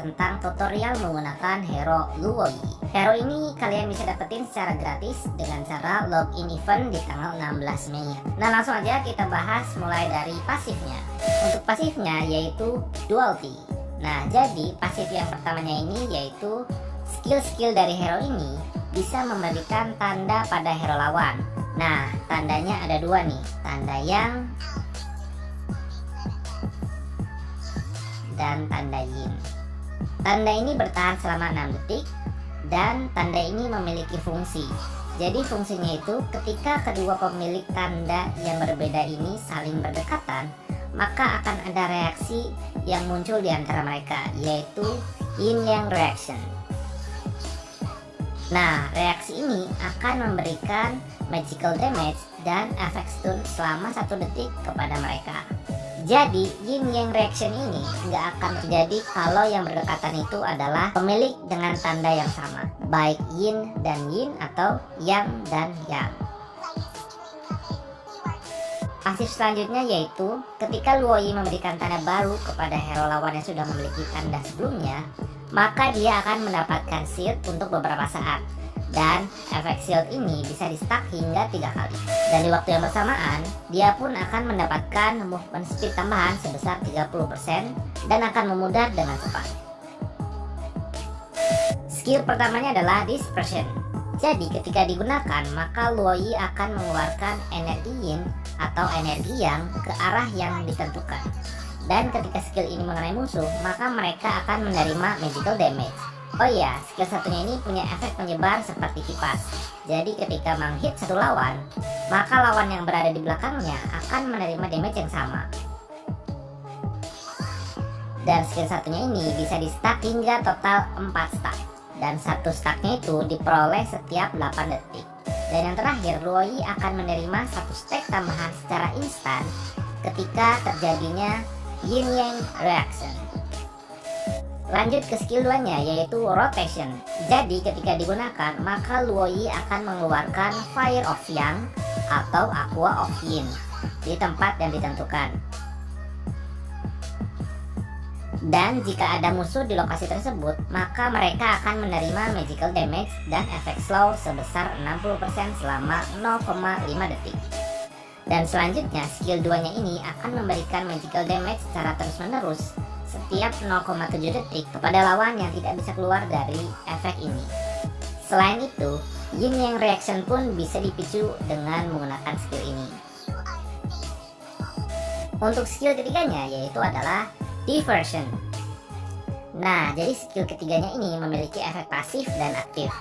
tentang tutorial menggunakan hero Luoyi. Hero ini kalian bisa dapetin secara gratis dengan cara login event di tanggal 16 Mei. Nah, langsung aja kita bahas mulai dari pasifnya. Untuk pasifnya yaitu duality. Nah, jadi pasif yang pertamanya ini yaitu skill-skill dari hero ini bisa memberikan tanda pada hero lawan. Nah, tandanya ada dua nih, tanda yang dan tanda yin. Tanda ini bertahan selama 6 detik dan tanda ini memiliki fungsi. Jadi fungsinya itu ketika kedua pemilik tanda yang berbeda ini saling berdekatan, maka akan ada reaksi yang muncul di antara mereka, yaitu yin yang reaction. Nah, reaksi ini akan memberikan magical damage dan efek stun selama 1 detik kepada mereka. Jadi yin yang reaction ini nggak akan terjadi kalau yang berdekatan itu adalah pemilik dengan tanda yang sama, baik yin dan yin atau yang dan yang. Pasif selanjutnya yaitu ketika Luoyi memberikan tanda baru kepada hero lawan yang sudah memiliki tanda sebelumnya, maka dia akan mendapatkan shield untuk beberapa saat. Dan efek shield ini bisa di stack hingga 3 kali. Dan di waktu yang bersamaan, dia pun akan mendapatkan movement speed tambahan sebesar 30% dan akan memudar dengan cepat. Skill pertamanya adalah dispersion. Jadi ketika digunakan, maka Luoyi akan mengeluarkan energi yin atau energi yang ke arah yang ditentukan. Dan ketika skill ini mengenai musuh, maka mereka akan menerima magical damage. Oh iya, skill satunya ini punya efek menyebar seperti kipas. Jadi ketika menghit satu lawan, maka lawan yang berada di belakangnya akan menerima damage yang sama. Dan skill satunya ini bisa di stack hingga total 4 stack. Dan satu stacknya itu diperoleh setiap 8 detik. Dan yang terakhir, Luoyi akan menerima 1 stack tambahan secara instan ketika terjadinya yin yang reaction. Lanjut ke skill 2-nya yaitu rotation. Jadi ketika digunakan, maka Luoyi akan mengeluarkan Fire of Yang atau Aqua of Yin di tempat yang ditentukan. Dan jika ada musuh di lokasi tersebut, maka mereka akan menerima magical damage dan efek slow sebesar 60% selama 0,5 detik. Dan selanjutnya skill 2-nya ini akan memberikan magical damage secara terus-menerus setiap 0,7 detik kepada lawan yang tidak bisa keluar dari efek ini. Selain itu, yin yang reaction pun bisa dipicu dengan menggunakan skill ini. Untuk skill ketiganya yaitu adalah diversion. Nah, jadi skill ketiganya ini memiliki efek pasif dan aktif.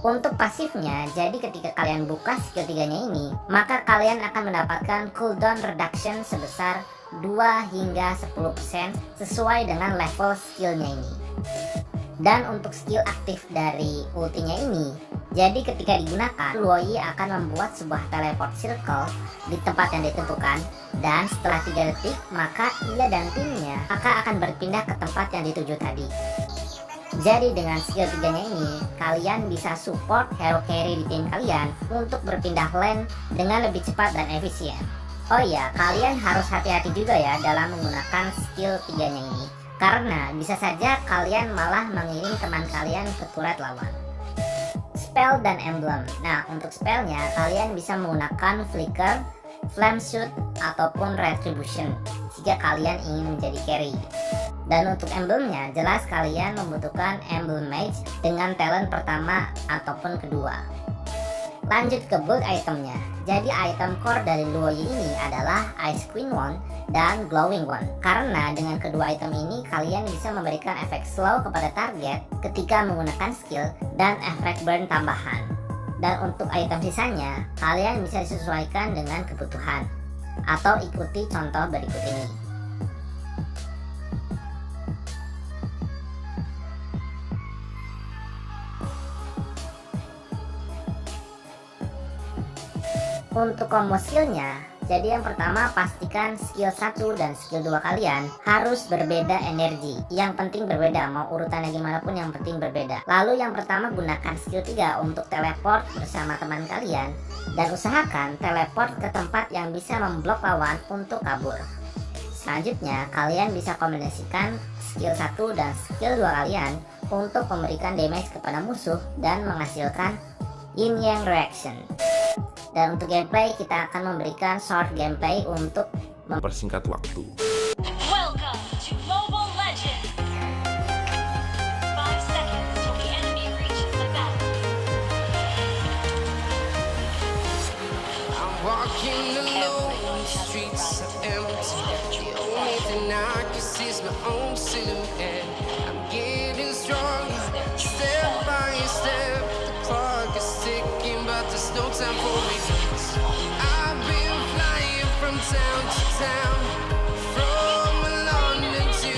Untuk pasifnya, jadi ketika kalian buka skill 3-nya ini, maka kalian akan mendapatkan cooldown reduction sebesar 2 hingga 10% sesuai dengan level skillnya ini. Dan untuk skill aktif dari ultinya ini, jadi ketika digunakan, Luoyi akan membuat sebuah teleport circle di tempat yang ditentukan. Dan setelah 3 detik, maka ia dan timnya akan berpindah ke tempat yang dituju tadi. Jadi dengan skill 3-nya ini, kalian bisa support hero carry di tim kalian untuk berpindah lane dengan lebih cepat dan efisien. Oh iya, kalian harus hati-hati juga ya dalam menggunakan skill 3-nya ini, karena bisa saja kalian malah mengirim teman kalian ke turret lawan. Spell dan emblem. Nah, untuk spellnya kalian bisa menggunakan flicker, flame shoot, ataupun retribution jika kalian ingin menjadi carry. Dan untuk emblemnya, jelas kalian membutuhkan emblem mage dengan talent pertama ataupun kedua. Lanjut ke build itemnya. Jadi item core dari Luoyi ini adalah Ice Queen Wand dan Glowing Wand. Karena dengan kedua item ini kalian bisa memberikan efek slow kepada target ketika menggunakan skill dan efek burn tambahan. Dan untuk item sisanya, kalian bisa disesuaikan dengan kebutuhan atau ikuti contoh berikut ini. Untuk combo skillnya, jadi yang pertama pastikan skill 1 dan skill 2 kalian harus berbeda energi. Yang penting berbeda, mau urutannya gimana pun yang penting berbeda. Lalu yang pertama gunakan skill 3 untuk teleport bersama teman kalian. Dan usahakan teleport ke tempat yang bisa memblok lawan untuk kabur. Selanjutnya, kalian bisa kombinasikan skill 1 dan skill 2 kalian untuk memberikan damage kepada musuh dan menghasilkan yin yang reaction. Dan untuk gameplay, kita akan memberikan short gameplay untuk mempersingkat waktu. Welcome to Mobile Legends! 5 seconds till the enemy reaches the battle. I'm walking alone, the streets are empty. The only thing I can see is my own silhouette. I'm getting stronger, step by step. The clock is ticking, but there's no time for me. I've been flying from town to town, from London to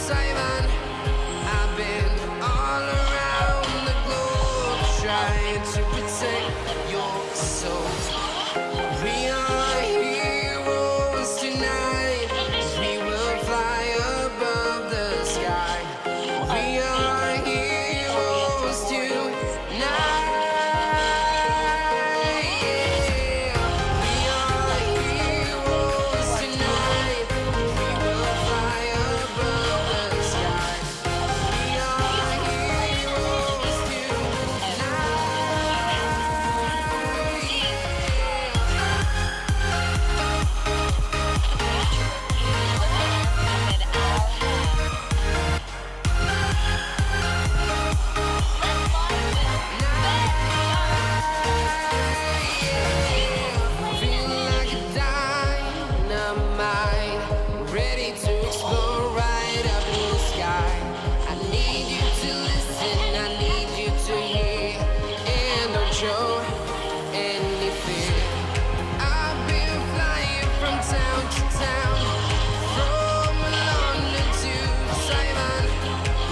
Taiwan. I've been all around the globe, trying to protect your soul. We are heroes tonight. We will fly above the sky. We are heroes tonight. Yeah. We are heroes tonight. We will fly above the sky. We are heroes tonight. Feel like a dynamite, ready to explode right up in the sky. I need you to listen, I need you to hear, and don't show any fear. I've been flying from town to town, from London to Taiwan.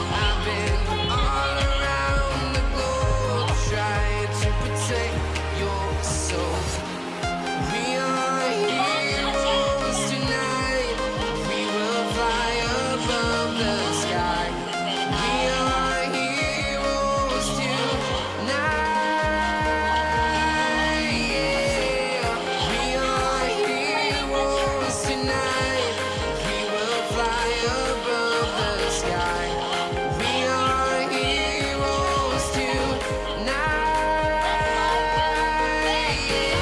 I've been all around the globe, trying to protect your soul. We are heroes tonight. We will fly above the sky. We are heroes tonight. Yeah. We are heroes tonight. We will fly above the sky. We are heroes tonight. Yeah.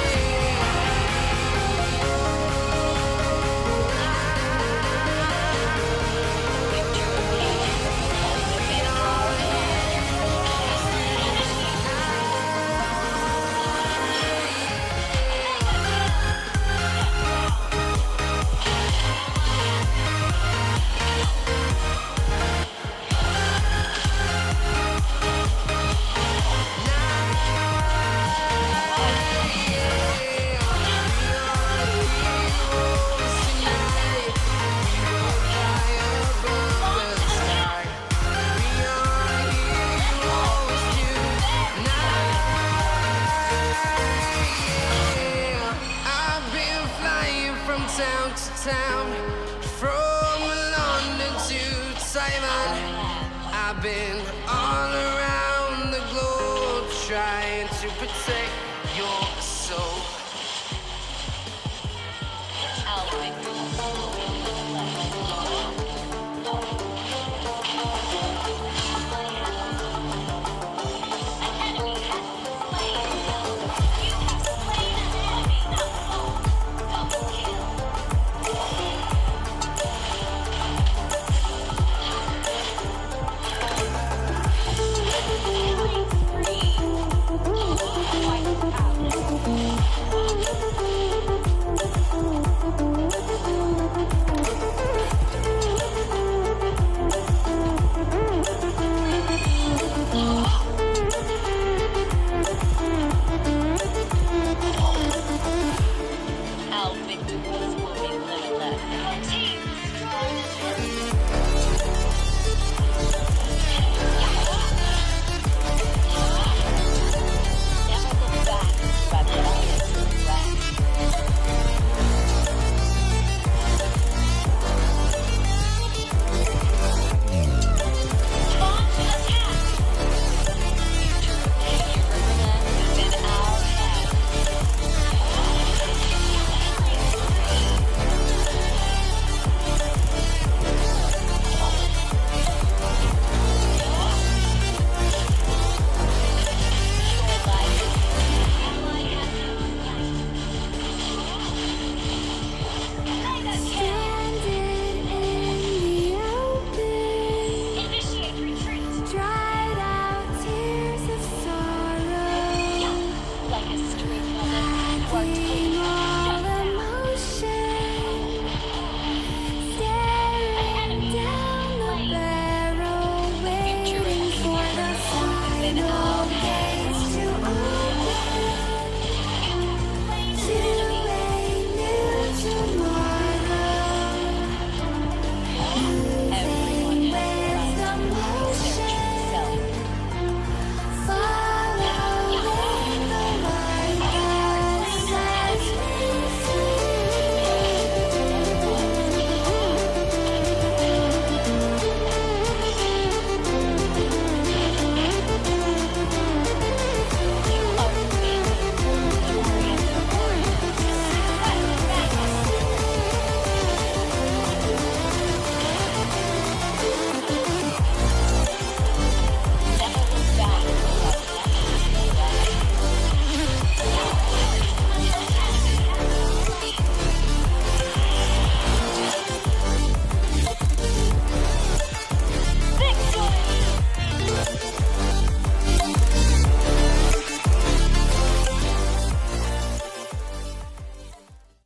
Town to town, from London to Taiwan. I've been all around the globe, trying to protect your